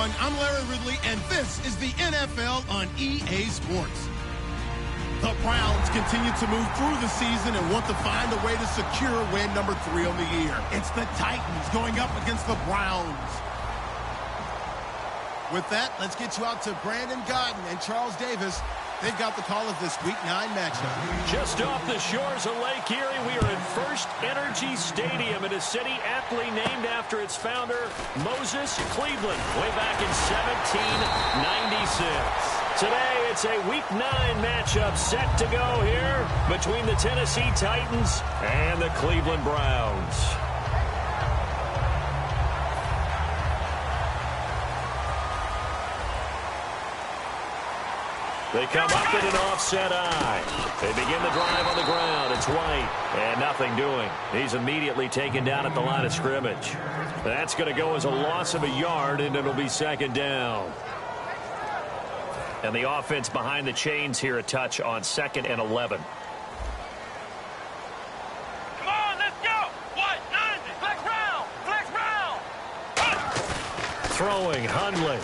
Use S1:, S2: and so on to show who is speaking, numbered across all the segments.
S1: everyone. I'm Larry Ridley, and this is the NFL on EA Sports. The Browns continue to move through the season and want to find a way to secure win number 3 on the year. It's the Titans going up against the Browns. With that, let's get you out to Brandon Godden and Charles Davis. They've got the call of this Week 9 matchup.
S2: Just off the shores of Lake Erie, we are at First Energy Stadium in a city aptly named after its founder, Moses Cleveland, way back in 1796. Today, it's a Week 9 matchup set to go here between the Tennessee Titans and the Cleveland Browns. They come up in an offset eye. They begin the drive on the ground. It's White, and nothing doing. He's immediately taken down at the line of scrimmage. That's going to go as a loss of a yard, and it'll be second down. And the offense behind the chains here a touch on 2nd and 11.
S3: Come on, let's go! White, 90, flex round!
S2: Throwing, Hundley.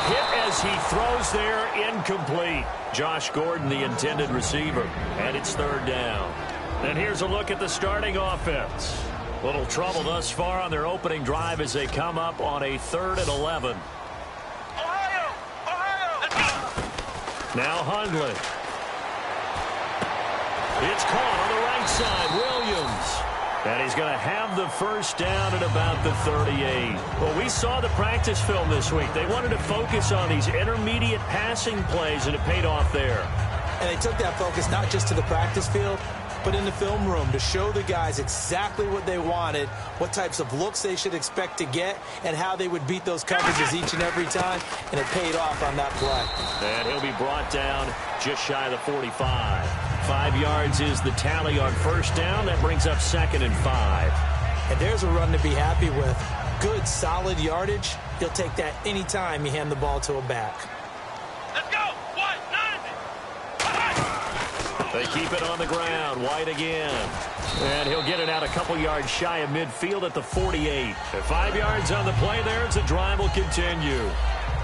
S2: Hit as he throws there, incomplete. Josh Gordon, the intended receiver, and it's third down. And here's a look at the starting offense. Little trouble thus far on their opening drive as they come up on a 3rd and 11.
S3: Ohio, let's go!
S2: Now Hundley. It's caught on the right side, Williams. And he's going to have the first down at about the 38. Well, we saw the practice film this week. They wanted to focus on these intermediate passing plays, and it paid off there.
S4: And they took that focus not just to the practice field, but in the film room to show the guys exactly what they wanted, what types of looks they should expect to get, and how they would beat those coverages each and every time, and it paid off on that play.
S2: And he'll be brought down just shy of the 45. 5 yards is the tally on first down. That brings up 2nd and 5.
S4: And there's a run to be happy with. Good, solid yardage. He'll take that anytime you hand the ball to a back.
S3: Let's go! White, 90!
S2: They keep it on the ground. White again. And he'll get it out a couple yards shy of midfield at the 48. At 5 yards on the play there as the drive will continue.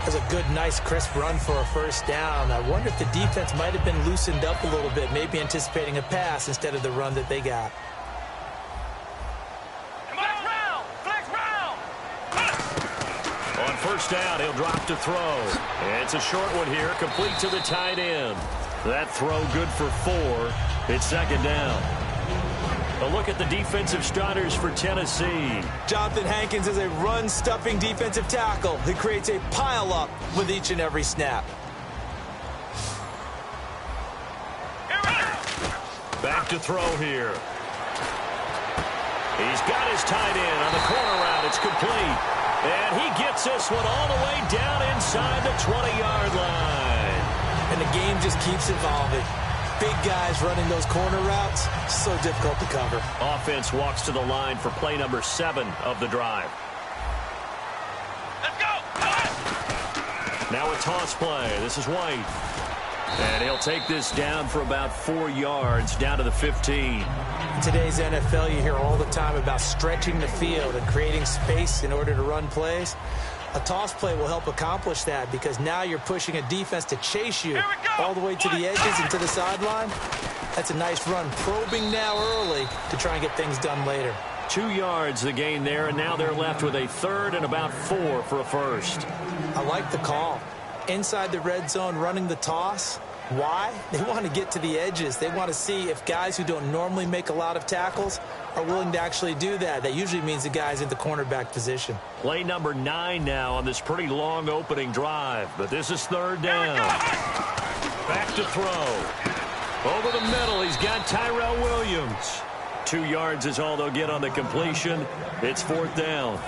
S4: That's a good, nice, crisp run for a first down. I wonder if the defense might have been loosened up a little bit, maybe anticipating a pass instead of the run that they got.
S3: Flex round!
S2: On first down, he'll drop to throw. It's a short one here, complete to the tight end. That throw good for 4. It's second down. A look at the defensive starters for Tennessee.
S4: Jonathan Hankins is a run-stuffing defensive tackle who creates a pile-up with each and every snap.
S2: Back to throw here. He's got his tight end on the corner route. It's complete. And he gets this one all the way down inside the 20-yard line.
S4: And the game just keeps evolving. Big guys running those corner routes, so difficult to cover.
S2: Offense walks to the line for play number 7 of the drive.
S3: Let's go!
S2: Now a toss play. This is White. And he'll take this down for about 4 yards, down to the 15.
S4: In today's NFL, you hear all the time about stretching the field and creating space in order to run plays. A toss play will help accomplish that because now you're pushing a defense to chase you all the way to the edges and to the sideline. That's a nice run, probing now early to try and get things done later.
S2: 2 yards the gain there, and now they're left with a 3rd and about 4 for a first.
S4: I like the call. Inside the red zone, running the toss. Why? They want to get to the edges. They want to see if guys who don't normally make a lot of tackles are willing to actually do that. That usually means the guy's in the cornerback position.
S2: Play number 9 now on this pretty long opening drive, but this is third down. Back to throw. Over the middle, he's got Tyrell Williams. 2 yards is all they'll get on the completion. It's 4th down.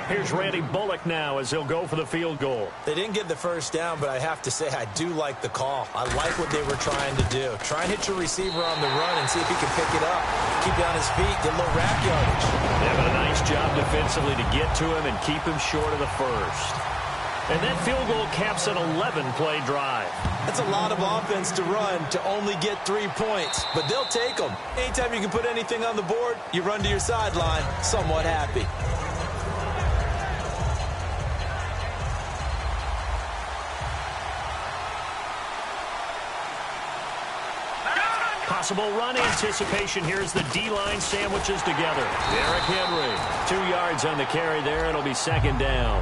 S2: Here's Randy Bullock now as he'll go for the field goal.
S4: They didn't get the first down, but I have to say I do like the call. I like what they were trying to do. Try and hit your receiver on the run and see if he can pick it up. Keep it on his feet, get a little rack yardage.
S2: They've done a nice job defensively to get to him and keep him short of the first. And that field goal caps an 11-play drive.
S4: That's a lot of offense to run to only get 3 points, but they'll take them. Anytime you can put anything on the board, you run to your sideline somewhat happy.
S2: Possible run anticipation. Here's the D-line sandwiches together. Derrick Henry, 2 yards on the carry there. It'll be second down.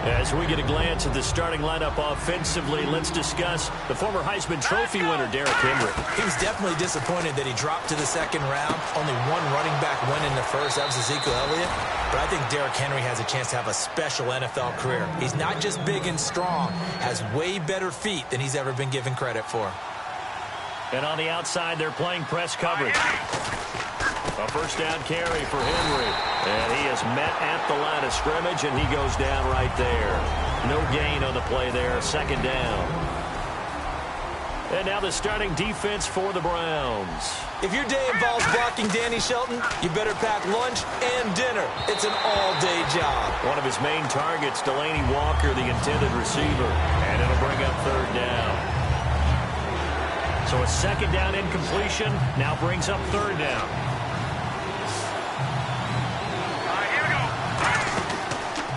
S2: As we get a glance at the starting lineup offensively, let's discuss the former Heisman Trophy winner, Derrick Henry.
S4: He was definitely disappointed that he dropped to the second round. Only one running back went in the first. That was Ezekiel Elliott. But I think Derrick Henry has a chance to have a special NFL career. He's not just big and strong, has way better feet than he's ever been given credit for.
S2: And on the outside, they're playing press coverage. A first down carry for Henry. And he is met at the line of scrimmage, and he goes down right there. No gain on the play there. Second down. And now the starting defense for the Browns.
S4: If your day involves blocking Danny Shelton, you better pack lunch and dinner. It's an all-day job.
S2: One of his main targets, Delaney Walker, the intended receiver. And it'll bring up third down. So a second down incompletion now brings up third down.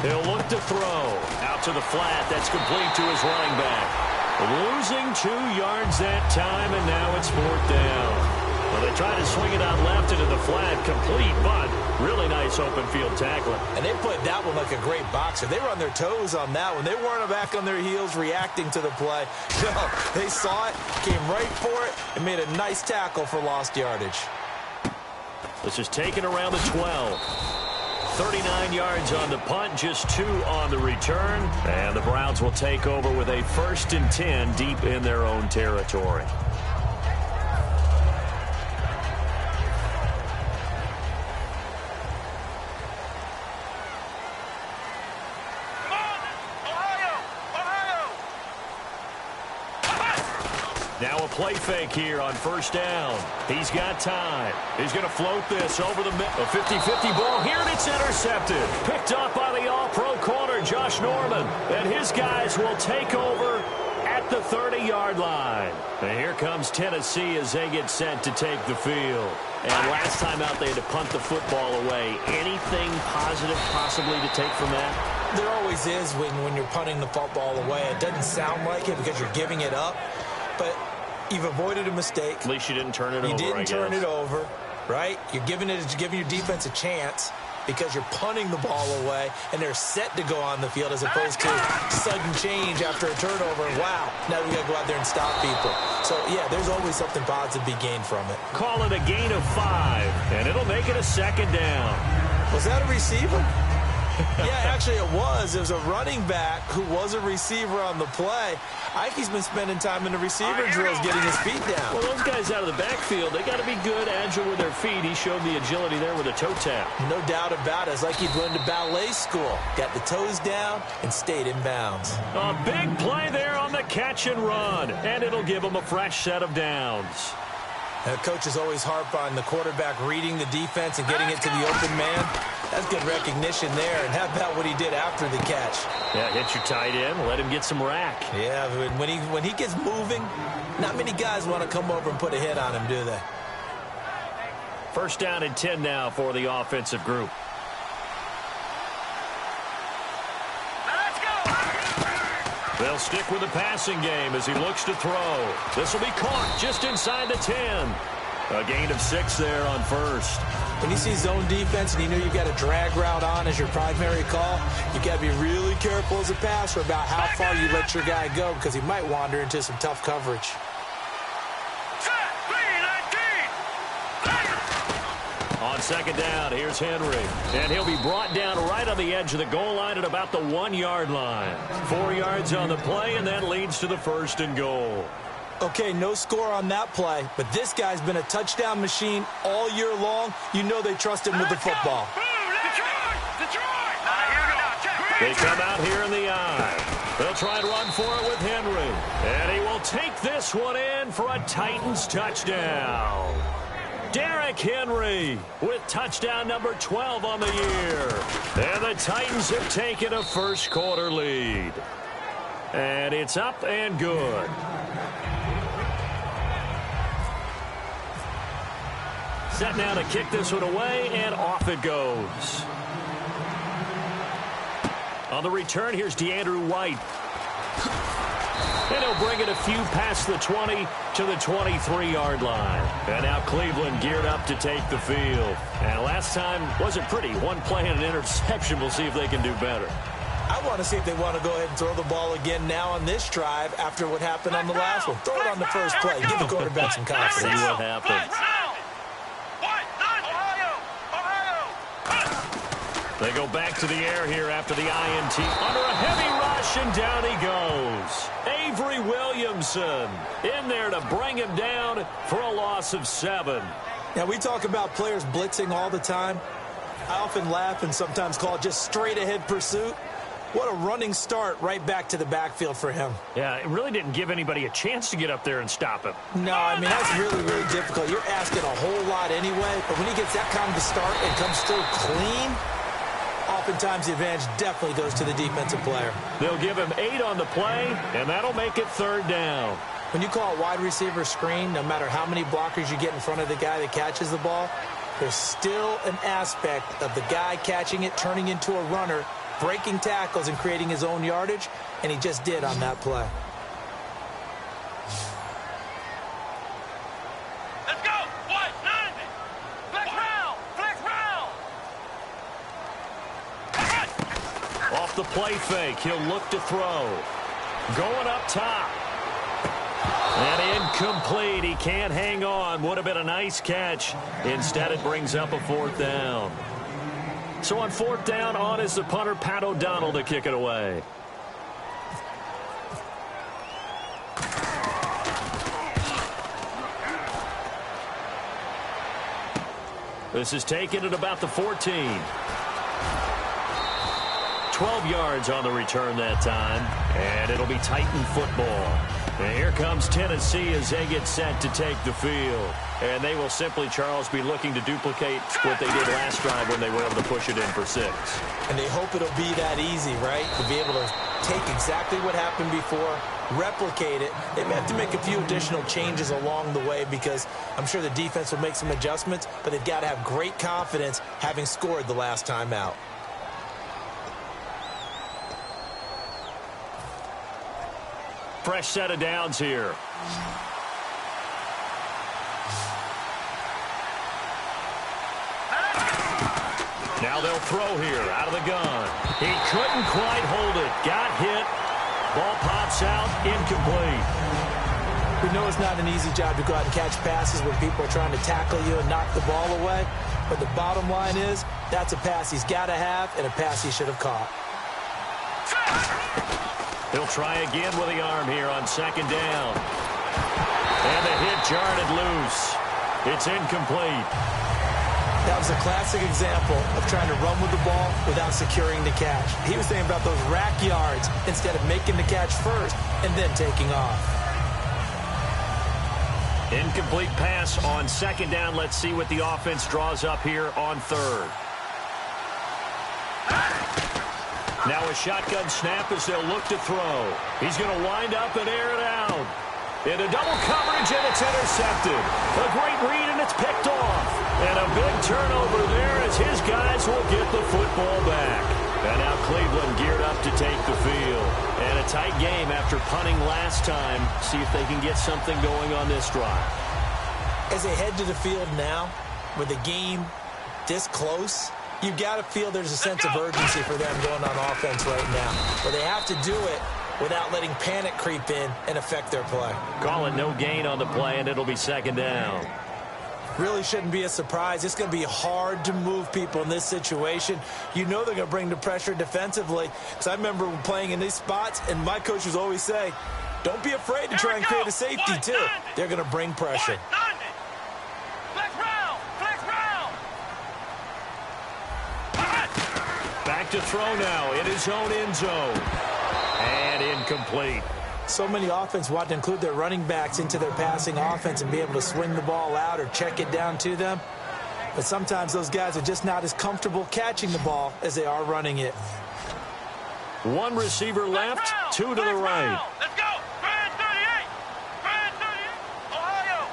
S2: He'll look to throw. Out to the flat. That's complete to his running back. Losing 2 yards that time, and now it's fourth down. Well, they try to swing it out left into the flat. Complete, but really nice open field tackling.
S4: And they played that one like a great boxer. They were on their toes on that one. They weren't back on their heels reacting to the play. No, they saw it, came right for it, and made a nice tackle for lost yardage.
S2: This is taken around the 12. 39 yards on the punt, just 2 on the return. And the Browns will take over with a 1st and 10 deep in their own territory. Now a play fake here on first down. He's got time. He's going to float this over the middle. A 50-50 ball here, and it's intercepted. Picked up by the all-pro corner, Josh Norman. And his guys will take over at the 30-yard line. And here comes Tennessee as they get set to take the field. And last time out, they had to punt the football away. Anything positive possibly to take from that?
S4: There always is when you're punting the football away. It doesn't sound like it because you're giving it up. But you've avoided a mistake.
S2: At least you didn't turn it over,
S4: You didn't turn it over, right? You're giving your defense a chance because you're punting the ball away, and they're set to go on the field as opposed to sudden change after a turnover. Wow, now we got to go out there and stop people. So, yeah, there's always something positive to be gained from it.
S2: Call it a gain of 5, and it'll make it a second down.
S4: Was that a receiver? Yeah, actually it was. It was a running back who was a receiver on the play. I think he's been spending time in the receiver drills getting his feet down.
S2: Well, those guys out of the backfield, they got to be good, agile with their feet. He showed the agility there with a toe tap.
S4: No doubt about it. It's like he'd went to ballet school. Got the toes down and stayed in bounds.
S2: A big play there on the catch and run, and it'll give him a fresh set of downs.
S4: Coaches always harp on the quarterback reading the defense and getting it to the open man. That's good recognition there. And how about what he did after the catch?
S2: Yeah, hit your tight end, let him get some rack.
S4: Yeah, when he gets moving, not many guys want to come over and put a hit on him, do they?
S2: First down and 10 now for the offensive group. They'll stick with the passing game as he looks to throw. This will be caught just inside the 10. A gain of 6 there on first.
S4: When you see zone defense and you know you've got a drag route on as your primary call, you got to be really careful as a passer about how far you let your guy go because he might wander into some tough coverage.
S2: On second down, here's Henry. And he'll be brought down right on the edge of the goal line at about the 1-yard line. 4 yards on the play, and that leads to the 1st and goal.
S4: Okay, no score on that play, but this guy's been a touchdown machine all year long. You know they trust him with the football.
S2: They come out here in the eye. They'll try and run for it with Henry. And he will take this one in for a Titans touchdown. Derrick Henry with touchdown number 12 on the year. And the Titans have taken a first quarter lead. And it's up and good. Set now to kick this one away, and off it goes. On the return, here's DeAndrew White. And he'll bring it a few past the 20 to the 23-yard line. And now Cleveland geared up to take the field. And last time wasn't pretty. One play and an interception. We'll see if they can do better.
S4: I want to see if they want to go ahead and throw the ball again now on this drive after what happened on the last one. Throw it on the first play. Give the quarterback some confidence.
S2: See what happens. They go back to the air here after the INT. Under a heavy rush, and down he goes. Avery Williamson in there to bring him down for a loss of 7.
S4: Now, we talk about players blitzing all the time. I often laugh and sometimes call it just straight-ahead pursuit. What a running start right back to the backfield for him.
S2: Yeah, it really didn't give anybody a chance to get up there and stop him.
S4: No, I mean, that's really, really difficult. You're asking a whole lot anyway, but when he gets that kind of a start and comes through clean, oftentimes the advantage definitely goes to the defensive player.
S2: They'll give him 8 on the play, and that'll make it 3rd down.
S4: When you call a wide receiver screen, no matter how many blockers you get in front of the guy that catches the ball, there's still an aspect of the guy catching it, turning into a runner, breaking tackles and creating his own yardage, and he just did on that play.
S3: Let's go. What? 90. Flex round. Flex round.
S2: Off the play fake, he'll look to throw. Going up top. And incomplete. He can't hang on. Would have been a nice catch. Instead, it brings up a 4th down. So on 4th down, on is the punter, Pat O'Donnell, to kick it away. This is taken at about the 14. 12 yards on the return that time, and it'll be Titan football. And here comes Tennessee as they get set to take the field. And they will simply, Charles, be looking to duplicate what they did last drive when they were able to push it in for 6.
S4: And they hope it'll be that easy, right? To be able to take exactly what happened before, replicate it. They may have to make a few additional changes along the way because I'm sure the defense will make some adjustments, but they've got to have great confidence having scored the last time out.
S2: Fresh set of downs here. Now they'll throw here out of the gun. He couldn't quite hold it. Got hit. Ball pops out. Incomplete.
S4: We know it's not an easy job to go out and catch passes when people are trying to tackle you and knock the ball away. But the bottom line is that's a pass he's got to have and a pass he should have caught.
S2: He'll try again with the arm here on 2nd down. And the hit jarred it loose. It's incomplete.
S4: That was a classic example of trying to run with the ball without securing the catch. He was thinking about those rack yards instead of making the catch first and then taking off.
S2: Incomplete pass on 2nd down. Let's see what the offense draws up here on 3rd. Now a shotgun snap as they'll look to throw. He's going to wind up and air it out. Into double coverage, and it's intercepted. A great read, and it's picked off. And a big turnover there as his guys will get the football back. And now Cleveland geared up to take the field. And a tight game after punting last time. See if they can get something going on this drive.
S4: As they head to the field now, with the game this close, you've got to feel there's a sense of urgency for them going on offense right now. But they have to do it without letting panic creep in and affect their play.
S2: Call it no gain on the play, and it'll be 2nd down.
S4: Really shouldn't be a surprise. It's going to be hard to move people in this situation. You know they're going to bring the pressure defensively. Because I remember playing in these spots, and my coaches always say, don't be afraid to try and create a safety, too. They're going to bring pressure.
S2: Back to throw now in his own end zone. And incomplete.
S4: So many offense want to include their running backs into their passing offense and be able to swing the ball out or check it down to them. But sometimes those guys are just not as comfortable catching the ball as they are running it.
S2: One receiver left, 2 to the right.
S3: Let's go. Grand 38. Grand 38. Ohio.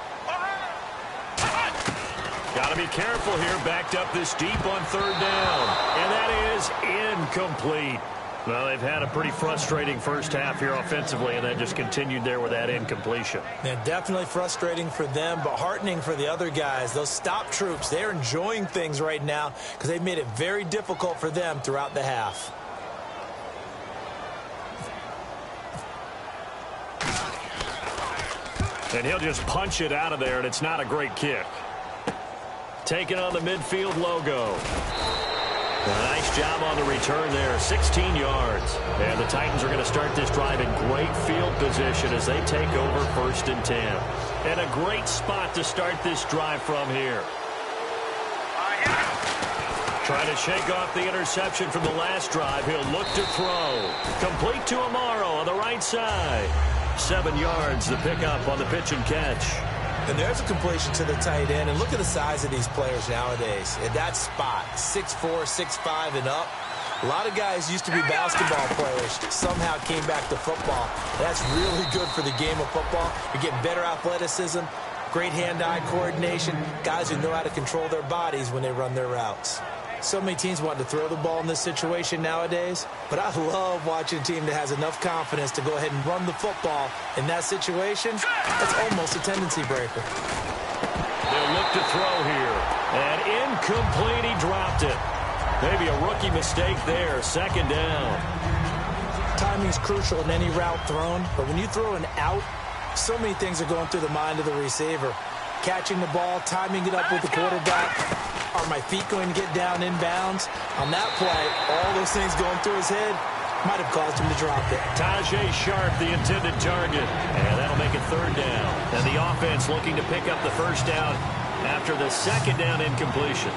S2: Got to be careful here. Backed up this deep on 3rd down. And that is incomplete. Well, they've had a pretty frustrating first half here offensively, and then just continued there with that incompletion.
S4: Yeah, definitely frustrating for them, but heartening for the other guys. Those stop troops, they're enjoying things right now because they've made it very difficult for them throughout the half.
S2: And he'll just punch it out of there, and it's not a great kick. Taking on the midfield logo. A nice job on the return there, 16 yards. And the Titans are going to start this drive in great field position as they take over 1st and 10. And a great spot to start this drive from here. Trying to shake off the interception from the last drive. He'll look to throw. Complete to Amaro on the right side. 7 yards, the pickup on the pitch and catch.
S4: And there's a completion to the tight end. And look at the size of these players nowadays. At that spot, 6'4", 6'5", and up. A lot of guys used to be basketball players, somehow came back to football. That's really good for the game of football. You're getting better athleticism, great hand-eye coordination, guys who know how to control their bodies when they run their routes. So many teams want to throw the ball in this situation nowadays, but I love watching a team that has enough confidence to go ahead and run the football in that situation. That's almost a tendency breaker.
S2: They'll look to throw here, and incomplete, he dropped it. Maybe a rookie mistake there, 2nd down.
S4: Timing's crucial in any route thrown, but when you throw an out, so many things are going through the mind of the receiver. Catching the ball, timing it up with the quarterback. Are my feet going to get down inbounds? On that play, all those things going through his head might have caused him to drop it.
S2: Tajay Sharp, the intended target. And that'll make it 3rd down. And the offense looking to pick up the 1st down after the 2nd down incompletion.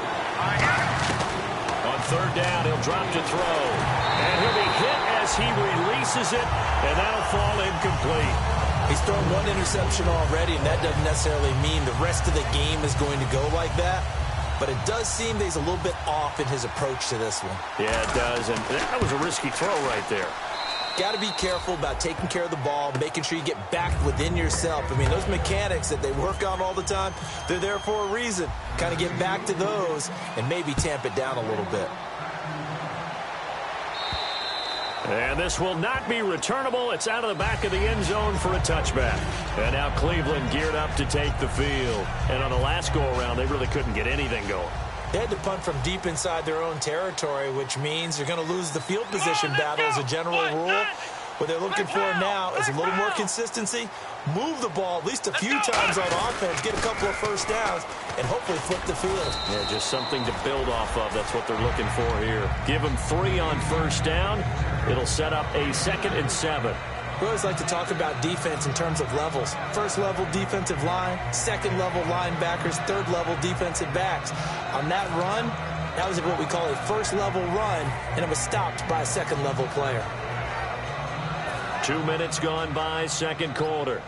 S2: On 3rd down, he'll drop to throw. And he'll be hit as he releases it, and that'll fall incomplete.
S4: He's thrown 1 interception already, and that doesn't necessarily mean the rest of the game is going to go like that. But it does seem that he's a little bit off in his approach to this one.
S2: Yeah, it does, and that was a risky throw right there.
S4: Got to be careful about taking care of the ball, making sure you get back within yourself. I mean, those mechanics that they work on all the time, they're there for a reason. Kind of get back to those and maybe tamp it down a little bit.
S2: And this will not be returnable. It's out of the back of the end zone for a touchback. And now Cleveland geared up to take the field. And on the last go-around, they really couldn't get anything going.
S4: They had to punt from deep inside their own territory, which means you're going to lose the field position battle as a general rule. What they're looking for now is a little more consistency, move the ball at least a few times on offense, get a couple of 1st downs, and hopefully flip the field.
S2: Yeah, just something to build off of. That's what they're looking for here. Give them 3 on 1st down. It'll set up a 2nd and 7.
S4: We always like to talk about defense in terms of levels. 1st level defensive line, 2nd level linebackers, 3rd level defensive backs. On that run, that was what we call a 1st level run, and it was stopped by a 2nd level player.
S2: 2 minutes gone by, 2nd quarter.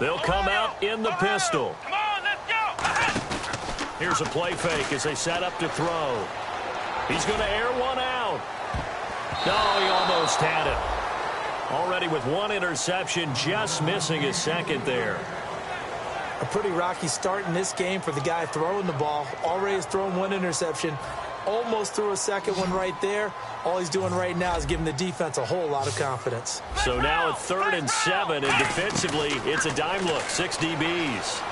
S2: They'll come out in the pistol.
S3: Come on, let's go.
S2: Here's a play fake as they set up to throw. He's going to air one out. No, he almost had it. Already with 1 interception, just missing his 2nd there.
S4: A pretty rocky start in this game for the guy throwing the ball. Already has thrown 1 interception. Almost threw a 2nd one right there. All he's doing right now is giving the defense a whole lot of confidence.
S2: So now at 3rd and 7, and defensively, it's a dime look. 6 DBs.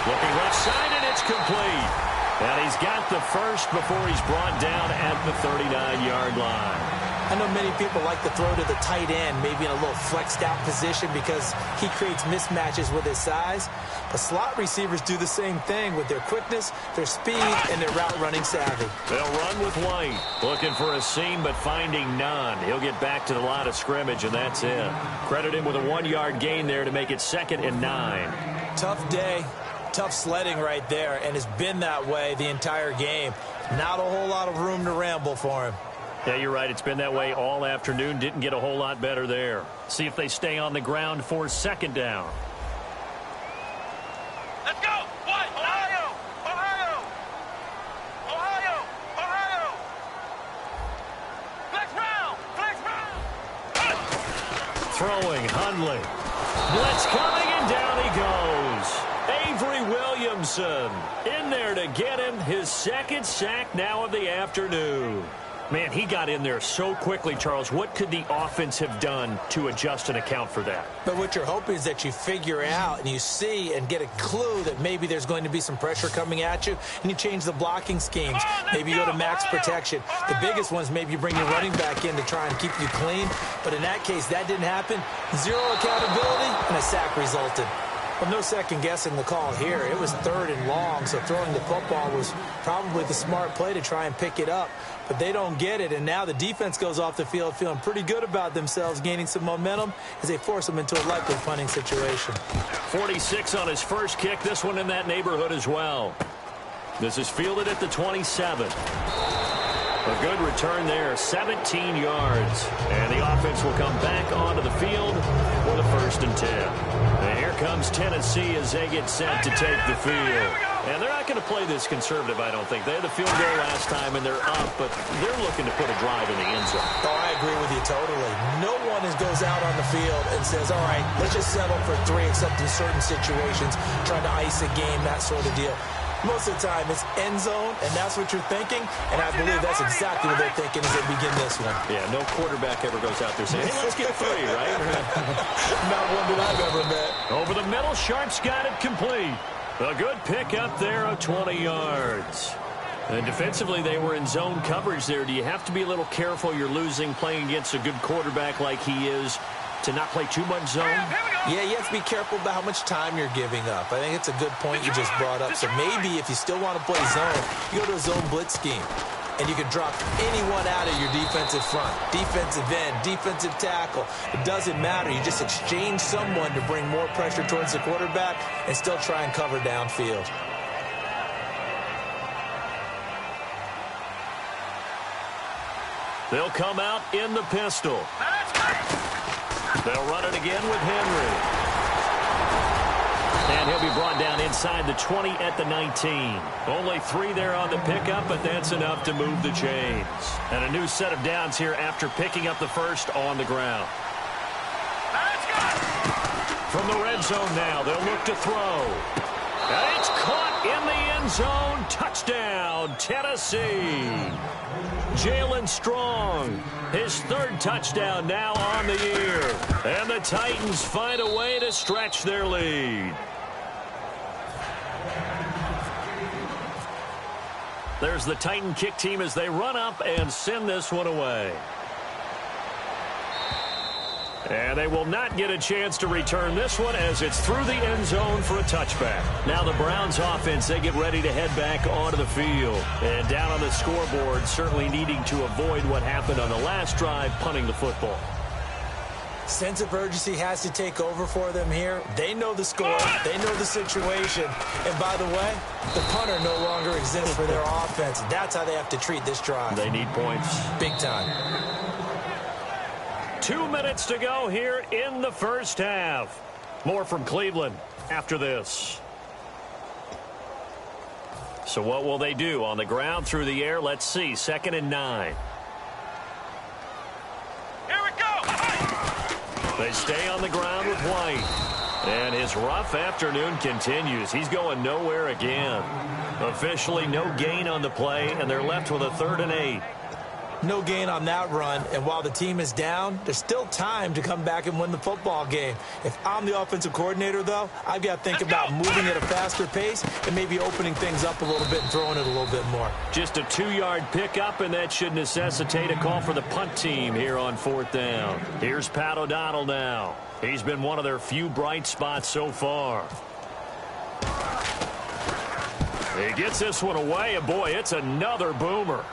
S2: Looking left side, and it's complete. And he's got the 1st before he's brought down at the 39-yard line.
S4: I know many people like to throw to the tight end, maybe in a little flexed out position because he creates mismatches with his size. But slot receivers do the same thing with their quickness, their speed, and their route running savvy.
S2: They'll run with White. Looking for a seam, but finding none. He'll get back to the line of scrimmage, and that's it. Credit him with a 1-yard gain there to make it 2nd and 9.
S4: Tough day. Tough sledding right there, and it's been that way the entire game. Not a whole lot of room to ramble for him.
S2: Yeah, you're right. It's been that way all afternoon. Didn't get a whole lot better there. See if they stay on the ground for 2nd down.
S3: Let's go. What? Ohio. Ohio. Ohio. Ohio. Flex round. Flex round.
S2: Throwing, Hundley. Blitz coming, and down he goes. A Avery Williamson in there to get him his second sack now of the afternoon. Man, he got in there so quickly, Charles. What could the offense have done to adjust and account for that?
S4: But what you're hoping is that you figure out and you see and get a clue that maybe there's going to be some pressure coming at you, and you change the blocking schemes. Maybe you go to max protection. The biggest ones, maybe you bring your running back in to try and keep you clean. But in that case, that didn't happen. Zero accountability, and a sack resulted. Well, no second guessing the call here. It was 3rd and long, so throwing the football was probably the smart play to try and pick it up. But they don't get it, and now the defense goes off the field feeling pretty good about themselves, gaining some momentum as they force them into a likely punting situation.
S2: 46 on his first kick, this one in that neighborhood as well. This is fielded at the 27. A good return there, 17 yards. And the offense will come back onto the field for the 1st and 10. And here comes Tennessee as they get set to take the field. And they're not going to play this conservative, I don't think. They had the field goal last time, and they're up, but they're looking to put a drive in the end zone.
S4: Oh, I agree with you totally. No one goes out on the field and says, all right, let's just settle for 3, except in certain situations, trying to ice a game, that sort of deal. Most of the time, it's end zone, and that's what you're thinking, and I believe that's exactly what they're thinking as they begin this one.
S2: Yeah, no quarterback ever goes out there saying, hey, let's get 3, right?
S4: Not one that I've ever met.
S2: Over the middle, Sharp's got it complete. A good pick up there of 20 yards. And defensively, they were in zone coverage there. Do you have to be a little careful? You're losing playing against a good quarterback like he is to not play too much zone?
S4: Yeah, you have to be careful about how much time you're giving up. I think it's a good point you just brought up. So maybe if you still want to play zone, you go to a zone blitz scheme. And you can drop anyone out of your defensive front, defensive end, defensive tackle. It doesn't matter. You just exchange someone to bring more pressure towards the quarterback and still try and cover downfield.
S2: They'll come out in the pistol. They'll run it again with Henry. And he'll be brought down inside the 20 at the 19. Only 3 there on the pickup, but that's enough to move the chains. And a new set of downs here after picking up the first on the ground. From the red zone now, they'll look to throw. And it's caught in the end zone. Touchdown, Tennessee. Jalen Strong, his 3rd touchdown now on the year. And the Titans find a way to stretch their lead. There's the Titan kick team as they run up and send this one away. And they will not get a chance to return this one as it's through the end zone for a touchback. Now the Browns offense, they get ready to head back onto the field. And down on the scoreboard, certainly needing to avoid what happened on the last drive, punting the football.
S4: Sense of urgency has to take over for them here. They know the score. They know the situation. And by the way, the punter no longer exists for their offense. That's how they have to treat this drive.
S2: They need points.
S4: Big time.
S2: 2 minutes to go here in the first half. More from Cleveland after this. So what will they do? On the ground, through the air, let's see. 2nd and 9.
S3: Here we go.
S2: They stay on the ground with White. And his rough afternoon continues. He's going nowhere again. Officially no gain on the play, and they're left with a 3rd and 8.
S4: No gain on that run, and while the team is down, there's still time to come back and win the football game. If I'm the offensive coordinator, though, I've got to think about moving at a faster pace and maybe opening things up a little bit and throwing it a little bit more.
S2: Just a 2-yard pickup, and that should necessitate a call for the punt team here on 4th down. Here's Pat O'Donnell now. He's been one of their few bright spots so far. He gets this one away, and boy, it's another boomer.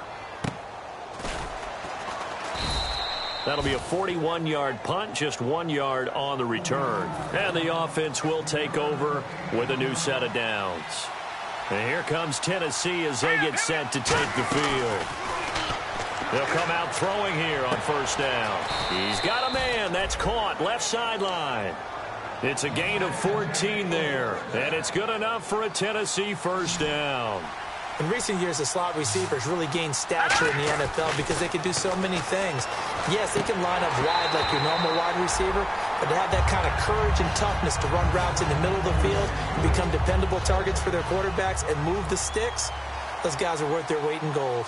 S2: That'll be a 41-yard punt, just 1 yard on the return. And the offense will take over with a new set of downs. And here comes Tennessee as they get set to take the field. They'll come out throwing here on 1st down. He's got a man. That's caught. Left sideline. It's a gain of 14 there. And it's good enough for a Tennessee 1st down.
S4: In recent years, the slot receivers really gained stature in the NFL because they can do so many things. Yes, they can line up wide like your normal wide receiver, but to have that kind of courage and toughness to run routes in the middle of the field and become dependable targets for their quarterbacks and move the sticks, those guys are worth their weight in gold.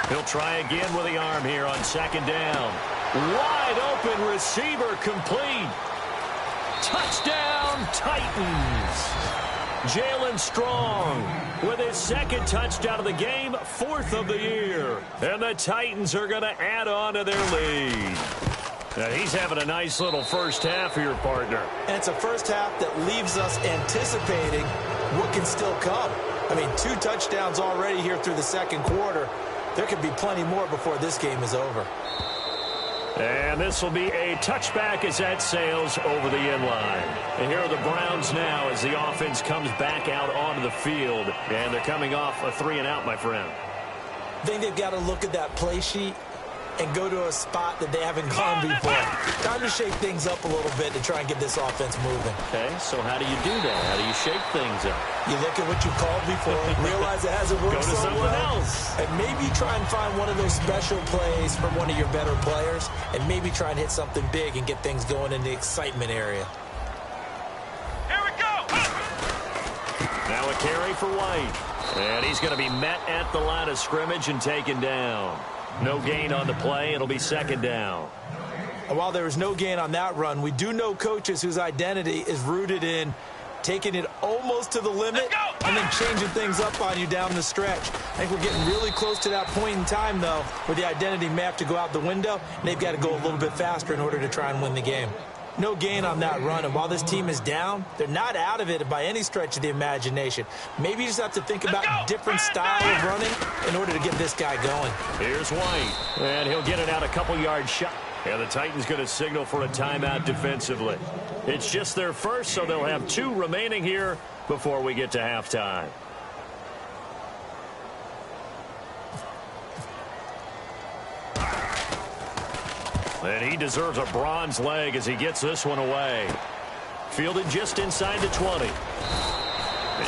S2: He'll try again with the arm here on second down. Wide open receiver complete. Touchdown, Titans. Jalen Strong with his second touchdown of the game, 4th of the year. And the Titans are going to add on to their lead. Now, he's having a nice little first half here, partner.
S4: And it's a first half that leaves us anticipating what can still come. I mean, 2 touchdowns already here through the second quarter. There could be plenty more before this game is over.
S2: And this will be a touchback as that sails over the end line. And here are the Browns now as the offense comes back out onto the field. And they're coming off a 3-and-out, my friend.
S4: I think they've got to look at that play sheet and go to a spot that they haven't gone before. Time to shake things up a little bit to try and get this offense moving.
S2: Okay, so how do you do that? How do you shake things up?
S4: You look at what you called before, realize it hasn't worked
S2: so well. Go to someone else.
S4: And maybe try and find one of those special plays from one of your better players, and maybe try and hit something big and get things going in the excitement area.
S3: Here we go!
S2: Now a carry for White. And he's going to be met at the line of scrimmage and taken down. No gain on the play. It'll be second down.
S4: And while there was no gain on that run, we do know coaches whose identity is rooted in taking it almost to the limit and then changing things up on you down the stretch. I think we're getting really close to that point in time, though, where the identity may have to go out the window, and they've got to go a little bit faster in order to try and win the game. No gain on that run, and while this team is down, they're not out of it by any stretch of the imagination. Maybe you just have to think about a different style of running in order to get this guy going.
S2: Here's White, and he'll get it out a couple yards shot. And the Titans going to signal for a timeout defensively. It's just their first, so they'll have 2 remaining here before we get to halftime. And he deserves a bronze leg as he gets this one away. Fielded just inside the 20.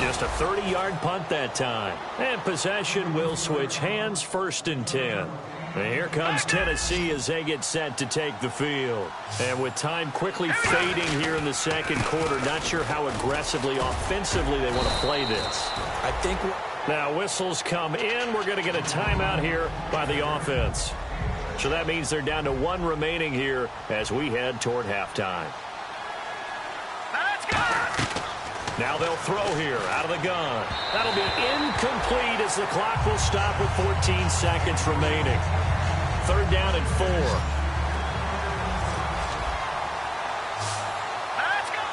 S2: Just a 30-yard punt that time. And possession will switch hands, 1st and 10. And here comes Tennessee as they get set to take the field. And with time quickly fading here in the second quarter, not sure how aggressively, offensively they want to play this.
S4: I think
S2: now whistles come in. We're going to get a timeout here by the offense. So that means they're down to 1 remaining here as we head toward halftime.
S3: Let's go!
S2: Now they'll throw here out of the gun. That'll be incomplete as the clock will stop with 14 seconds remaining. 3rd down and 4.
S3: Let's go!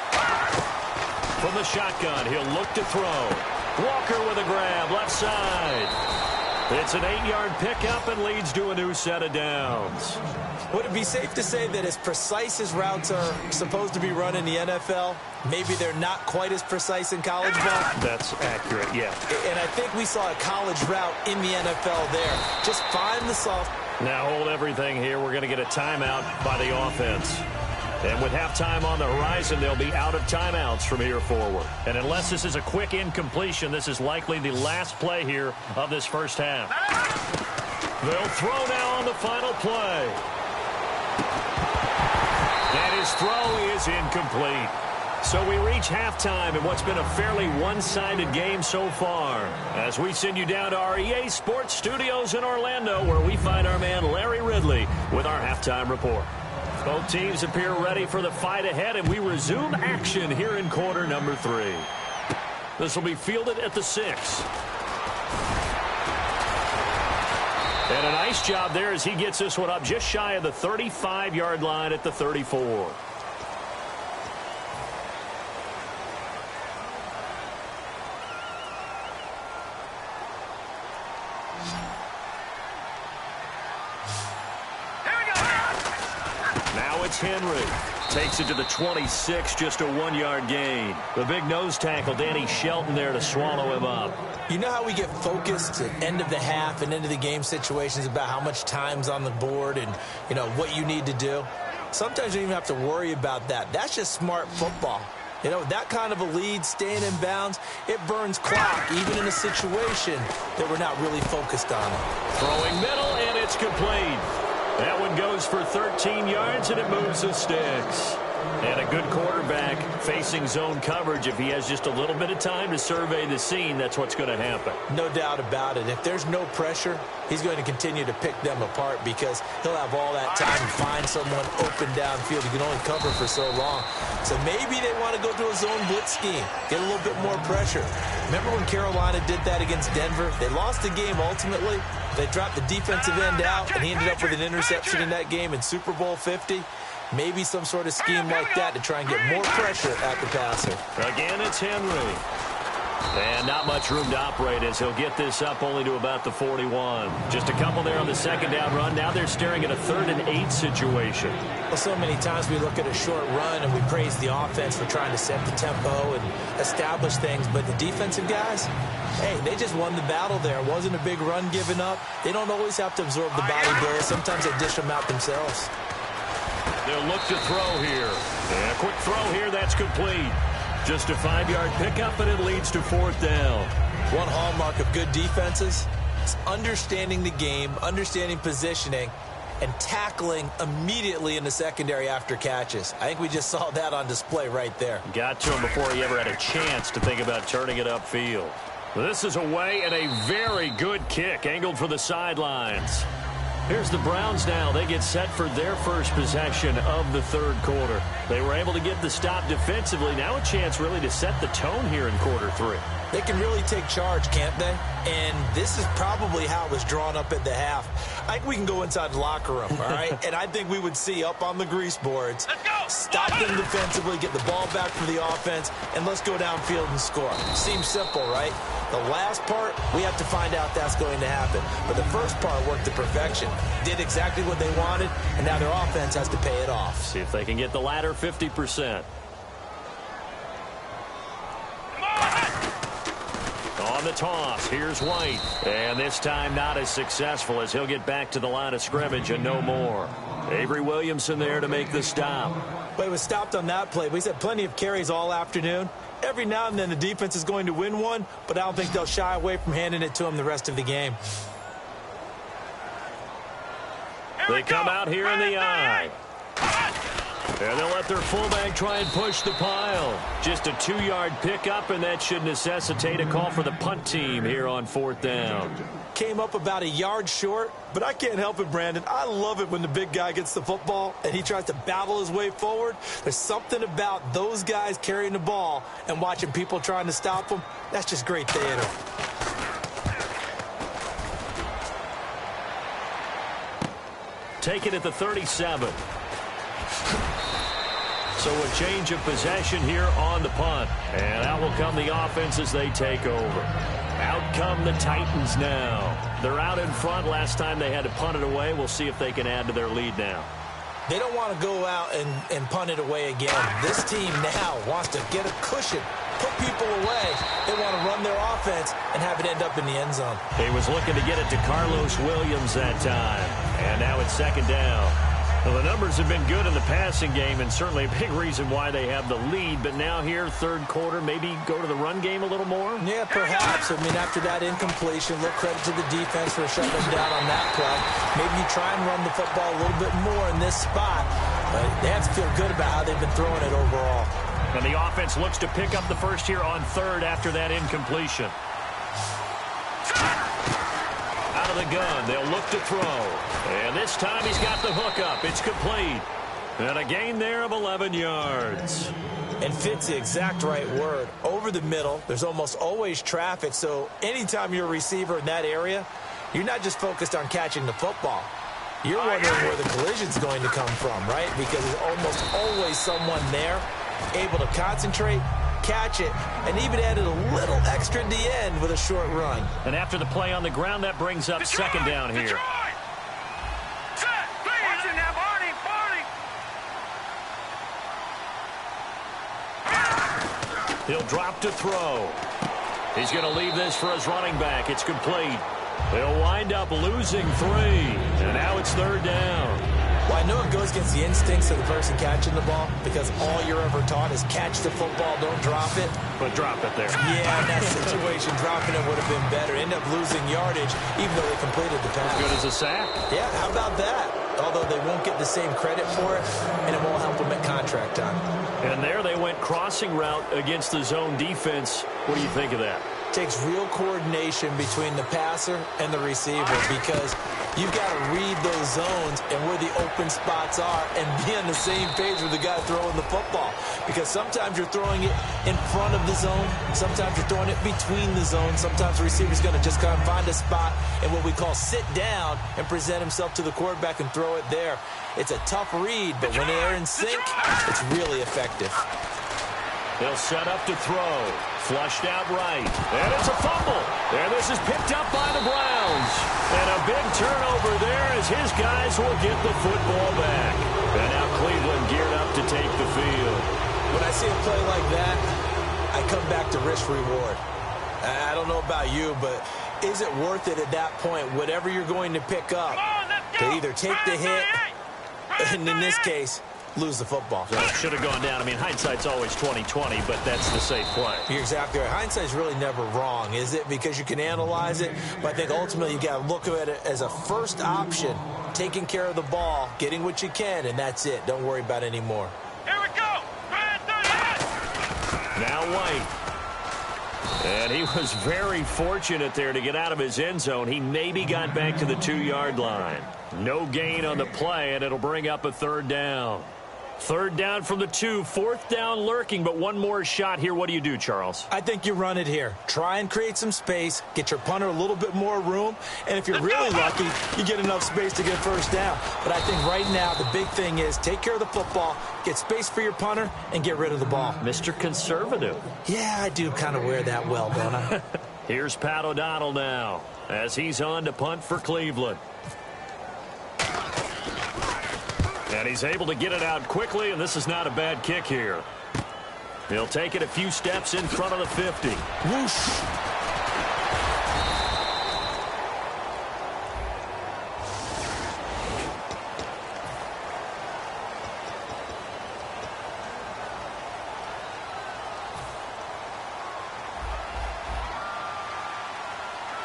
S2: From the shotgun, he'll look to throw. Walker with a grab, left side. It's an 8-yard pickup and leads to a new set of downs.
S4: Would it be safe to say that as precise as routes are supposed to be run in the NFL, maybe they're not quite as precise in college ball?
S2: That's accurate, yeah.
S4: And I think we saw a college route in the NFL there. Just find the soft.
S2: Now hold everything here. We're going to get a timeout by the offense. And with halftime on the horizon, they'll be out of timeouts from here forward. And unless this is a quick incompletion, this is likely the last play here of this first half. They'll throw now on the final play. And his throw is incomplete. So we reach halftime in what's been a fairly one-sided game so far. As we send you down to our EA Sports Studios in Orlando, where we find our man Larry Ridley with our halftime report. Both teams appear ready for the fight ahead, and we resume action here in quarter number 3. This will be fielded at the 6. And a nice job there as he gets this one up just shy of the 35-yard line at the 34. Henry takes it to the 26, just a 1-yard gain. The big nose tackle, Danny Shelton, there to swallow him up.
S4: You know how we get focused at end of the half and end of the game situations about how much time's on the board and, you know, what you need to do? Sometimes you don't even have to worry about that. That's just smart football. You know, that kind of a lead, staying in bounds, it burns clock, even in a situation that we're not really focused on.
S2: Throwing middle, and it's complete. That one goes for 13 yards, and it moves the sticks. And a good quarterback facing zone coverage. If he has just a little bit of time to survey the scene, that's what's going to happen.
S4: No doubt about it. If there's no pressure, he's going to continue to pick them apart because he'll have all that time to find someone open downfield. He can only cover for so long. So maybe they want to go to a zone blitz scheme, get a little bit more pressure. Remember when Carolina did that against Denver? They lost the game ultimately. They dropped the defensive end out, and he ended up with an interception in that game in Super Bowl 50. Maybe some sort of scheme like that to try and get more pressure at the passer.
S2: Again, it's Henry. And not much room to operate as he'll get this up only to about the 41. Just a couple there on the second down run. Now they're staring at a 3rd and 8 situation.
S4: Well, so many times we look at a short run and we praise the offense for trying to set the tempo and establish things. But the defensive guys, hey, they just won the battle there. It wasn't a big run given up. They don't always have to absorb the body blow. Sometimes they dish them out themselves.
S2: They'll look to throw here. And a quick throw here, that's complete. Just a 5-yard pickup, and it leads to 4th down.
S4: One hallmark of good defenses is understanding the game, understanding positioning, and tackling immediately in the secondary after catches. I think we just saw that on display right there.
S2: Got to him before he ever had a chance to think about turning it upfield. This is away, and a very good kick angled for the sidelines. Here's the Browns now. They get set for their first possession of the 3rd quarter. They were able to get the stop defensively. Now a chance really to set the tone here in quarter 3.
S4: They can really take charge, can't they? And this is probably how it was drawn up at the half. I think we can go inside the locker room, all right? And I think we would see up on the grease boards, stop them defensively, get the ball back for the offense, and let's go downfield and score. Seems simple, right? The last part, we have to find out that's going to happen. But the first part worked to perfection. Did exactly what they wanted, and now their offense has to pay it off.
S2: See if they can get the latter 50%. On the toss, here's White. And this time not as successful as he'll get back to the line of scrimmage and no more. Avery Williamson there to make the stop.
S4: But he was stopped on that play. He's had plenty of carries all afternoon. Every now and then the defense is going to win one, but I don't think they'll shy away from handing it to him the rest of the game.
S2: They come out here in the eye. And they'll let their fullback try and push the pile. Just a 2-yard pickup, and that should necessitate a call for the punt team here on 4th down.
S4: Came up about a yard short, but I can't help it, Brandon. I love it when the big guy gets the football and he tries to battle his way forward. There's something about those guys carrying the ball and watching people trying to stop them. That's just great theater.
S2: Take it at the 37. So a change of possession here on the punt. And out will come the offense as they take over. Out come the Titans now. They're out in front. Last time they had to punt it away. We'll see if they can add to their lead now.
S4: They don't want to go out and punt it away again. This team now wants to get a cushion, put people away. They want to run their offense and have it end up in the end zone.
S2: He was looking to get it to Carlos Williams that time. And now it's 2nd down. Well, the numbers have been good in the passing game, and certainly a big reason why they have the lead. But now here, 3rd quarter, maybe go to the run game a little more?
S4: Yeah, perhaps. I mean, after that incompletion, a little credit to the defense for shutting them down on that play. Maybe you try and run the football a little bit more in this spot. But they have to feel good about how they've been throwing it overall.
S2: And the offense looks to pick up the first here on 3rd after that incompletion. Out of the gun, they'll look to throw. And this time he's got the hook up. It's complete. And a gain there of 11 yards.
S4: And fit's the exact right word. Over the middle, there's almost always traffic. So anytime you're a receiver in that area, you're not just focused on catching the football. You're wondering where the collision's going to come from, right? Because there's almost always someone there able to concentrate, catch it, and even added a little extra at the end with a short run.
S2: And after the play on the ground, that brings up 2nd down here. He'll drop to throw. He's going to leave this for his running back. It's complete. They'll wind up losing 3. And now it's 3rd down.
S4: Well, I know it goes against the instincts of the person catching the ball because all you're ever taught is catch the football, don't drop it.
S2: But drop it there.
S4: Yeah, in that situation, dropping it would have been better. End up losing yardage, even though they completed the pass.
S2: As good as a sack.
S4: Yeah, how about that? Although they won't get the same credit for it, and it won't help them at contract time.
S2: And there they went crossing route against the zone defense. What do you think of that?
S4: Takes real coordination between the passer and the receiver because you've got to read those zones and where the open spots are and be on the same page with the guy throwing the football. Because sometimes you're throwing it in front of the zone. Sometimes you're throwing it between the zones. Sometimes the receiver's going to just kind of find a spot and what we call sit down and present himself to the quarterback and throw it there. It's a tough read, but when they're in sync, it's really effective.
S2: They'll set up to throw. Flushed out right. And it's a fumble. And this is picked up by the Browns. And a big turnover there as his guys will get the football back. And now Cleveland geared up to take the field.
S4: When I see a play like that, I come back to risk-reward. I don't know about you, but is it worth it at that point, whatever you're going to pick up, to either take the hit, and in this case, lose the football?
S2: Should have gone down. I mean, hindsight's always 20/20, but that's the safe play.
S4: You're exactly right. Hindsight's really never wrong, is it? Because you can analyze it, but I think ultimately you got to look at it as a first option, taking care of the ball, getting what you can, and that's it. Don't worry about it anymore.
S3: Here we go.
S2: Now White. And he was very fortunate there to get out of his end zone. He maybe got back to the 2-yard line. No gain on the play, and it'll bring up a third down. Third down from the 2, fourth down lurking, but one more shot here. What do you do, Charles?
S4: I think you run it here. Try and create some space, get your punter a little bit more room, and if you're really lucky, you get enough space to get first down. But I think right now the big thing is take care of the football, get space for your punter, and get rid of the ball.
S2: Mr. Conservative.
S4: Yeah, I do kind of wear that well, don't I?
S2: Here's Pat O'Donnell now as he's on to punt for Cleveland. And he's able to get it out quickly, and this is not a bad kick here. He'll take it a few steps in front of the 50.
S4: Whoosh.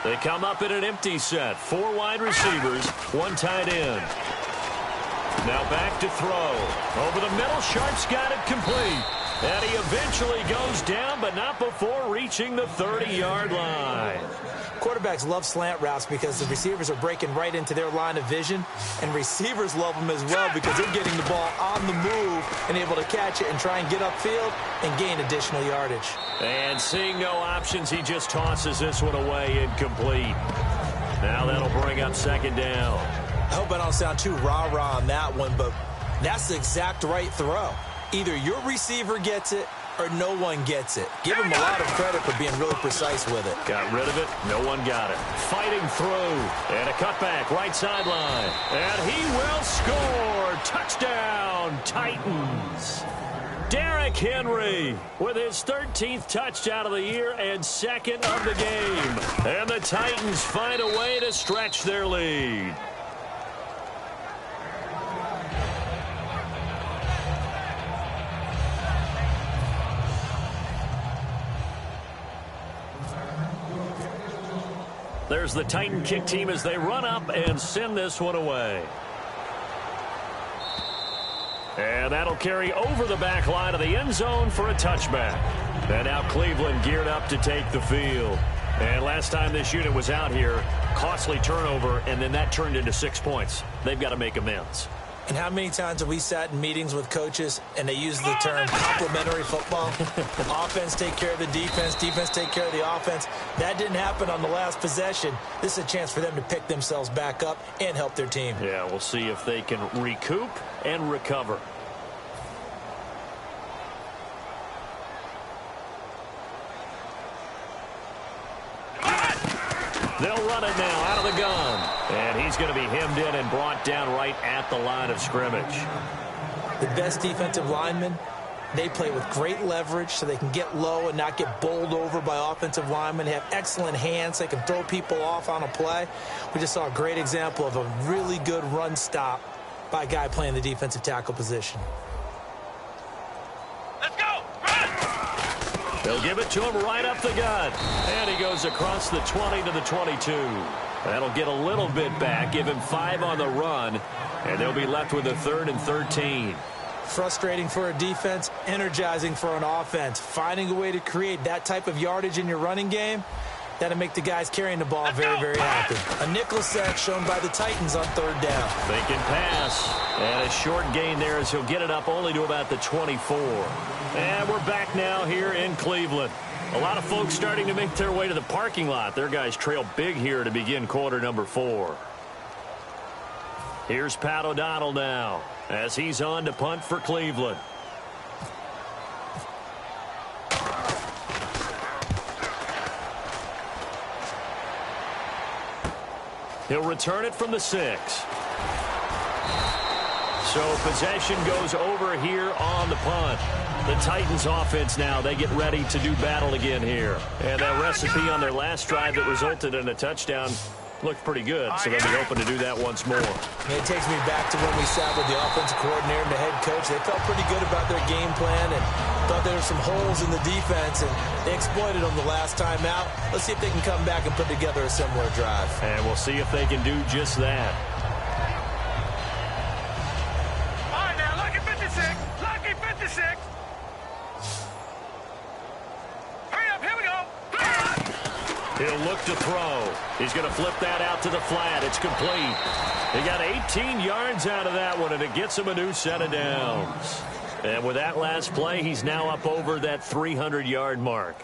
S2: They come up in an empty set. 4 wide receivers, 1 tight end. Now back to throw. Over the middle, Sharp's got it complete. And he eventually goes down, but not before reaching the 30-yard line.
S4: Quarterbacks love slant routes because the receivers are breaking right into their line of vision, and receivers love them as well because they're getting the ball on the move and able to catch it and try and get upfield and gain additional yardage.
S2: And seeing no options, he just tosses this one away incomplete. Now that'll bring up second down.
S4: I hope I don't sound too rah-rah on that one, but that's the exact right throw. Either your receiver gets it or no one gets it. Give him a lot of credit for being really precise with it.
S2: Got rid of it. No one got it. Fighting through. And a cutback right sideline. And he will score. Touchdown, Titans. Derrick Henry with his 13th touchdown of the year and second of the game. And the Titans find a way to stretch their lead. There's the Titan kick team as they run up and send this one away. And that'll carry over the back line of the end zone for a touchback. And now Cleveland geared up to take the field. And last time this unit was out here, costly turnover, and then that turned into 6 points. They've got to make amends.
S4: And how many times have we sat in meetings with coaches and they use the term complementary football? Offense take care of the defense, defense take care of the offense. That didn't happen on the last possession. This is a chance for them to pick themselves back up and help their team.
S2: Yeah, we'll see if they can recoup and recover. They'll run it now out of the gun. And he's going to be hemmed in and brought down right at the line of scrimmage.
S4: The best defensive linemen, they play with great leverage so they can get low and not get bowled over by offensive linemen. They have excellent hands. They can throw people off on a play. We just saw a great example of a really good run stop by a guy playing the defensive tackle position.
S3: Let's go. Run.
S2: They'll give it to him right up the gut. And he goes across the 20 to the 22. That'll get a little bit back, give him 5 on the run, and they'll be left with a 3rd and 13.
S4: Frustrating for a defense, energizing for an offense. Finding a way to create that type of yardage in your running game, that'll make the guys carrying the ball very, very happy. A nickel sack shown by the Titans on 3rd down.
S2: Faking pass. And a short gain there as he'll get it up only to about the 24. And we're back now here in Cleveland. A lot of folks starting to make their way to the parking lot. Their guys trail big here to begin quarter number 4. Here's Pat O'Donnell now as he's on to punt for Cleveland. He'll return it from the 6. So possession goes over here on the punt. The Titans offense now, they get ready to do battle again here. And that recipe on their last drive that resulted in a touchdown looked pretty good, so they'll be hoping to do that once more.
S4: It takes me back to when we sat with the offensive coordinator and the head coach. They felt pretty good about their game plan and thought there were some holes in the defense, and they exploited them the last time out. Let's see if they can come back and put together a similar drive.
S2: And we'll see if they can do just that.
S3: All right, now, lucky 56. Lucky 56. Hurry up, here we go.
S2: He'll look to throw. He's going to flip that out to the flat. It's complete. He got 18 yards out of that one, and it gets him a new set of downs. And with that last play, he's now up over that 300-yard mark.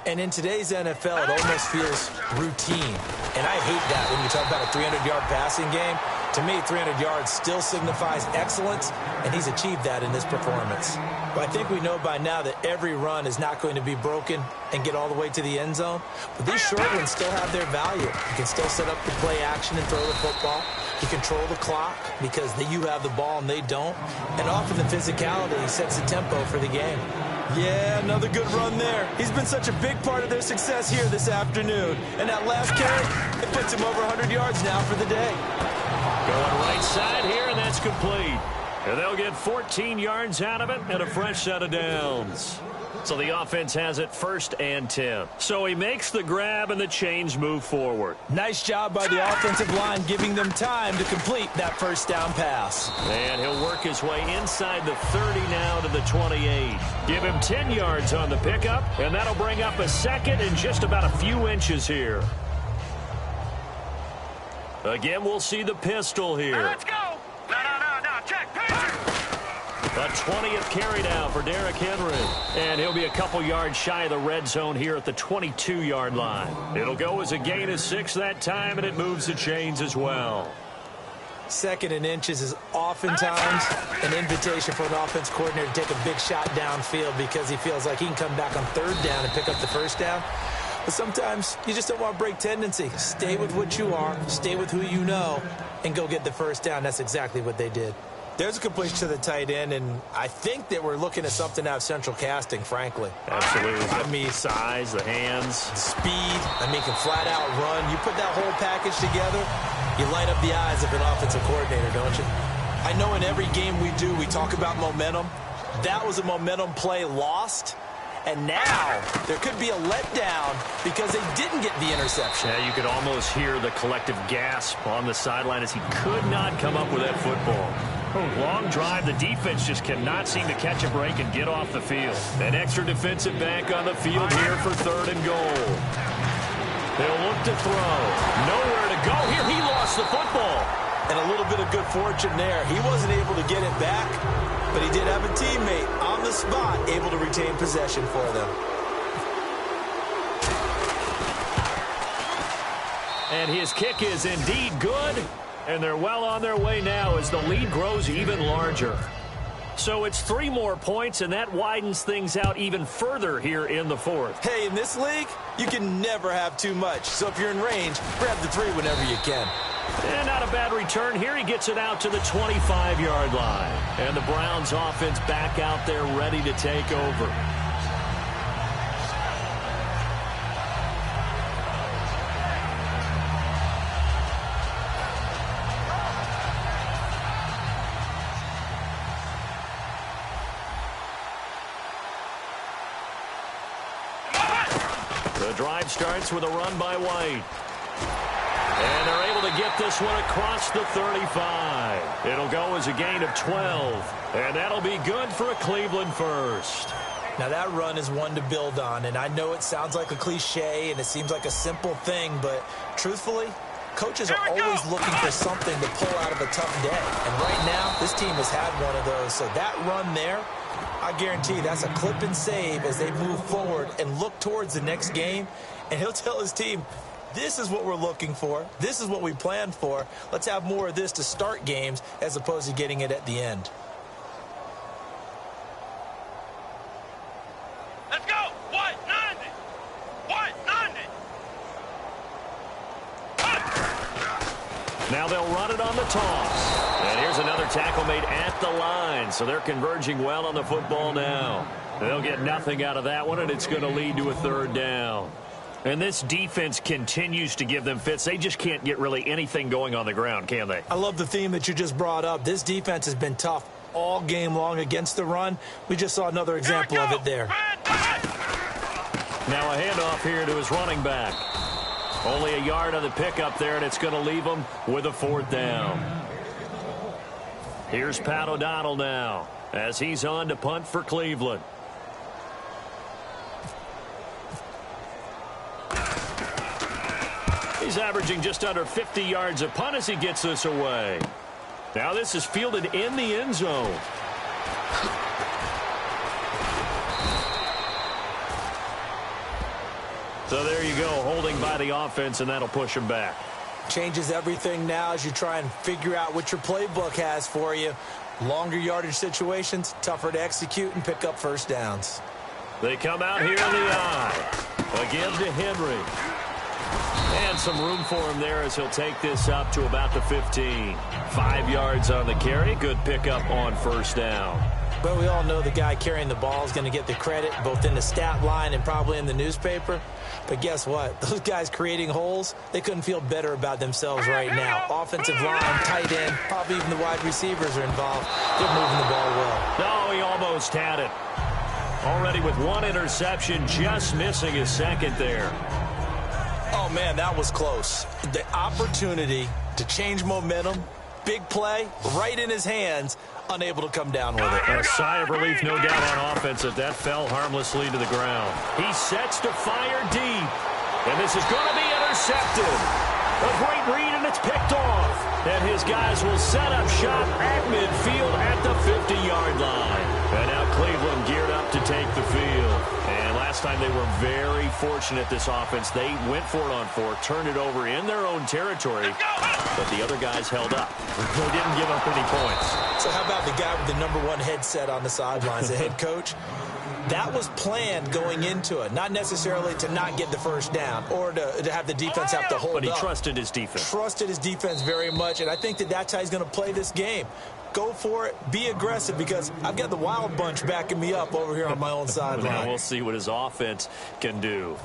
S4: And in today's NFL, it almost feels routine. And I hate that when you talk about a 300-yard passing game. To me, 300 yards still signifies excellence, and he's achieved that in this performance. But I think we know by now that every run is not going to be broken and get all the way to the end zone. But these short ones still have their value. You can still set up the play action and throw the football. You control the clock because you have the ball and they don't. And often the physicality sets the tempo for the game. Yeah, another good run there. He's been such a big part of their success here this afternoon. And that last carry, it puts him over 100 yards now for the day.
S2: Going right side here, and that's complete. And they'll get 14 yards out of it and a fresh set of downs. So the offense has it 1st and 10. So he makes the grab and the chains move forward.
S4: Nice job by the offensive line giving them time to complete that 1st down pass.
S2: And he'll work his way inside the 30 now to the 28. Give him 10 yards on the pickup, and that'll bring up a 2nd and just about a few inches here. Again, we'll see the pistol here.
S3: Let's go. No, check.
S2: A 20th carry now for Derrick Henry. And he'll be a couple yards shy of the red zone here at the 22-yard line. It'll go as a gain of 6 that time, and it moves the chains as well.
S4: 2nd and inches is oftentimes an invitation for an offense coordinator to take a big shot downfield because he feels like he can come back on 3rd down and pick up the 1st down. But sometimes you just don't want to break tendency. Stay with what you are, stay with who you know, and go get the 1st down. That's exactly what they did. There's a completion to the tight end, and I think that we're looking at something out of central casting, frankly.
S2: Absolutely.
S4: I mean,
S2: size, the hands.
S4: Speed, can flat out run. You put that whole package together, you light up the eyes of an offensive coordinator, don't you? I know in every game we do, we talk about momentum. That was a momentum play lost. And now there could be a letdown because they didn't get the interception.
S2: Yeah, you could almost hear the collective gasp on the sideline as he could not come up with that football. Long drive. The defense just cannot seem to catch a break and get off the field. An extra defensive back on the field here for 3rd and goal. They'll look to throw. Nowhere to go here. He lost the football.
S4: And a little bit of good fortune there. He wasn't able to get it back, but he did have a teammate on the spot able to retain possession for them.
S2: And his kick is indeed good, and they're well on their way now as the lead grows even larger. So it's 3 more points, and that widens things out even further here in the 4th.
S4: Hey, in this league, you can never have too much. So if you're in range, grab the 3 whenever you can.
S2: And not a bad return here. He gets it out to the 25-yard line. And the Browns offense back out there ready to take over. The drive starts with a run by White. And they're able to get this one across the 35. It'll go as a gain of 12. And that'll be good for a Cleveland first.
S4: Now, that run is one to build on, and I know it sounds like a cliche and it seems like a simple thing, but truthfully, coaches are always looking for something to pull out of a tough day. And right now, this team has had one of those. So that run there, I guarantee that's a clip and save as they move forward and look towards the next game. And he'll tell his team, this is what we're looking for. This is what we planned for. Let's have more of this to start games as opposed to getting it at the end.
S3: Let's go. White, 90. White, 90.
S2: Now they'll run it on the toss. And here's another tackle made at the line. So they're converging well on the football now. They'll get nothing out of that one, and it's going to lead to a third down. And this defense continues to give them fits. They just can't get really anything going on the ground, can they?
S4: I love the theme that you just brought up. This defense has been tough all game long against the run. We just saw another example of it there.
S2: Now a handoff here to his running back. Only a yard on the pickup there, and it's going to leave him with a fourth down. Here's Pat O'Donnell now as he's on to punt for Cleveland. He's averaging just under 50 yards a punt as he gets this away. Now this is fielded in the end zone. So there you go, holding by the offense, and that'll push him back.
S4: Changes everything now as you try and figure out what your playbook has for you. Longer yardage situations, tougher to execute and pick up first downs.
S2: They come out here in the eye. Again to Henry. And some room for him there as he'll take this up to about the 15. 5 yards on the carry. Good pickup on first down.
S4: Well, we all know the guy carrying the ball is going to get the credit both in the stat line and probably in the newspaper. But guess what? Those guys creating holes, they couldn't feel better about themselves right now. Offensive line, tight end, probably even the wide receivers are involved. They're moving the ball well.
S2: No, he almost had it. Already with one interception, just missing his second there.
S4: Oh, man, that was close. The opportunity to change momentum, big play, right in his hands, unable to come down with it.
S2: A sigh of relief, no doubt, on offense as that fell harmlessly to the ground. He sets to fire deep, and this is going to be intercepted. A great read, and it's picked off. And his guys will set up shop at midfield at the 50-yard line. And now Cleveland geared up to take the field. And last time they were very fortunate, this offense. They went for it on 4, turned it over in their own territory, but the other guys held up. They didn't give up any points.
S4: So how about the guy with the #1 headset on the sidelines, the head coach? That was planned going into it, not necessarily to not get the first down or to have the defense have to hold up.
S2: But he trusted his defense.
S4: Trusted his defense very much, and I think that's how he's going to play this game. Go for it. Be aggressive because I've got the wild bunch backing me up over here on my own sideline.
S2: Now we'll see what his offense can do.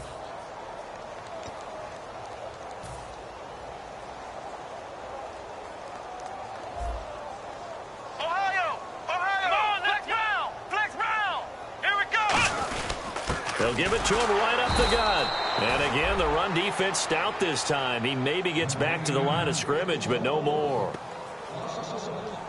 S2: They'll give it to him right up the gut. And again, the run defense stout this time. He maybe gets back to the line of scrimmage, but no more.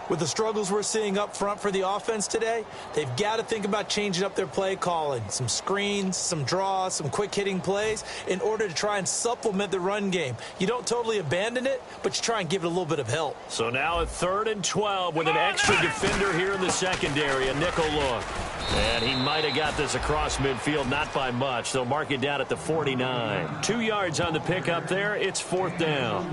S4: With the struggles we're seeing up front for the offense today, they've got to think about changing up their play calling. Some screens, some draws, some quick-hitting plays in order to try and supplement the run game. You don't totally abandon it, but you try and give it a little bit of help.
S2: So now a 3rd and 12 with an extra defender here in the secondary, a nickel look. And he might have got this across midfield, not by much. They'll mark it down at the 49. 2 yards on the pickup there. It's 4th down.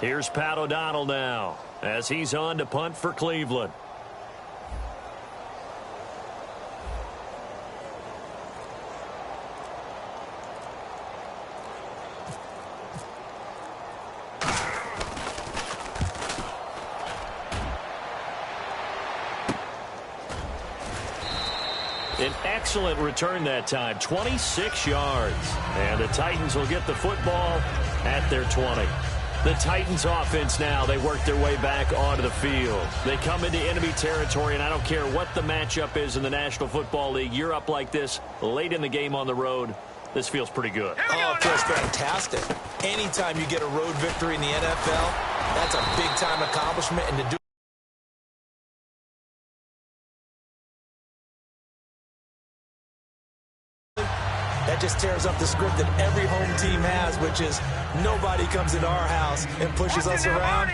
S2: Here's Pat O'Donnell now as he's on to punt for Cleveland. An excellent return that time, 26 yards. And the Titans will get the football at their 20. The Titans offense now, they work their way back onto the field. They come into enemy territory, and I don't care what the matchup is in the National Football League. You're up like this late in the game on the road. This feels pretty good.
S4: Oh, it feels fantastic. Anytime you get a road victory in the NFL, that's a big-time accomplishment, and to do that just tears up the script that every home team has, which is nobody comes into our house and pushes us around.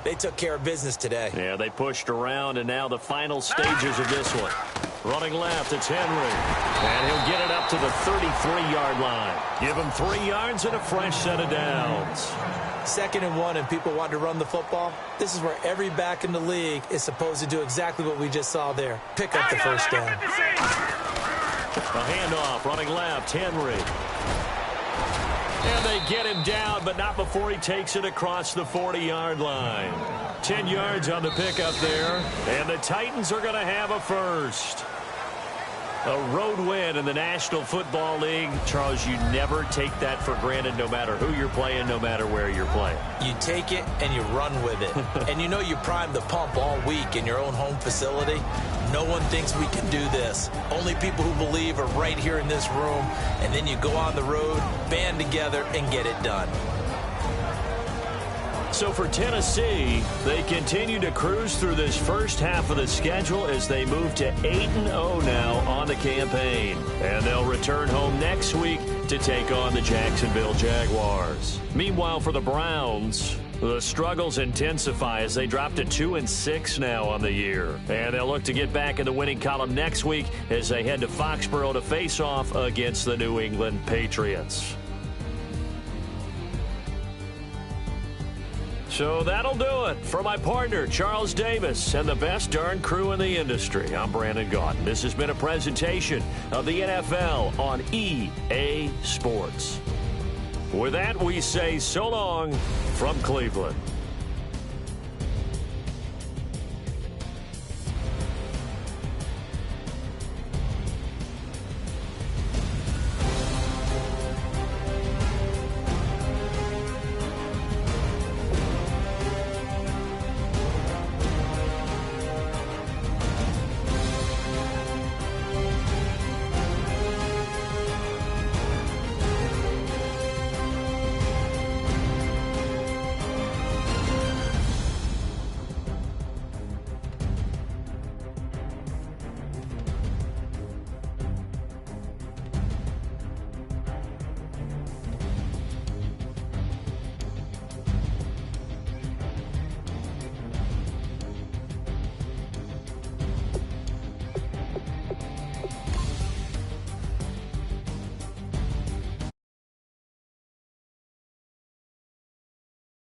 S4: They took care of business today.
S2: Yeah, they pushed around, and now the final stages of this one. Running left, it's Henry. And he'll get it up to the 33-yard line. Give him 3 yards and a fresh set of downs.
S4: 2nd and 1, and people want to run the football. This is where every back in the league is supposed to do exactly what we just saw there. Pick up the first down.
S2: A handoff, running left, Henry. And they get him down, but not before he takes it across the 40-yard line. 10 yards on the pickup there, and the Titans are going to have a first. A road win in the National Football League. Charles, you never take that for granted, no matter who you're playing, no matter where you're playing.
S4: You take it and you run with it. And you know you primed the pump all week in your own home facility. No one thinks we can do this. Only people who believe are right here in this room. And then you go on the road, band together, and get it done.
S2: So for Tennessee, they continue to cruise through this first half of the schedule as they move to 8-0 now on the campaign. And they'll return home next week to take on the Jacksonville Jaguars. Meanwhile, for the Browns, the struggles intensify as they drop to 2-6 now on the year. And they'll look to get back in the winning column next week as they head to Foxborough to face off against the New England Patriots. So that'll do it. For my partner, Charles Davis, and the best darn crew in the industry, I'm Brandon Gaudin. This has been a presentation of the NFL on EA Sports. With that, we say so long from Cleveland.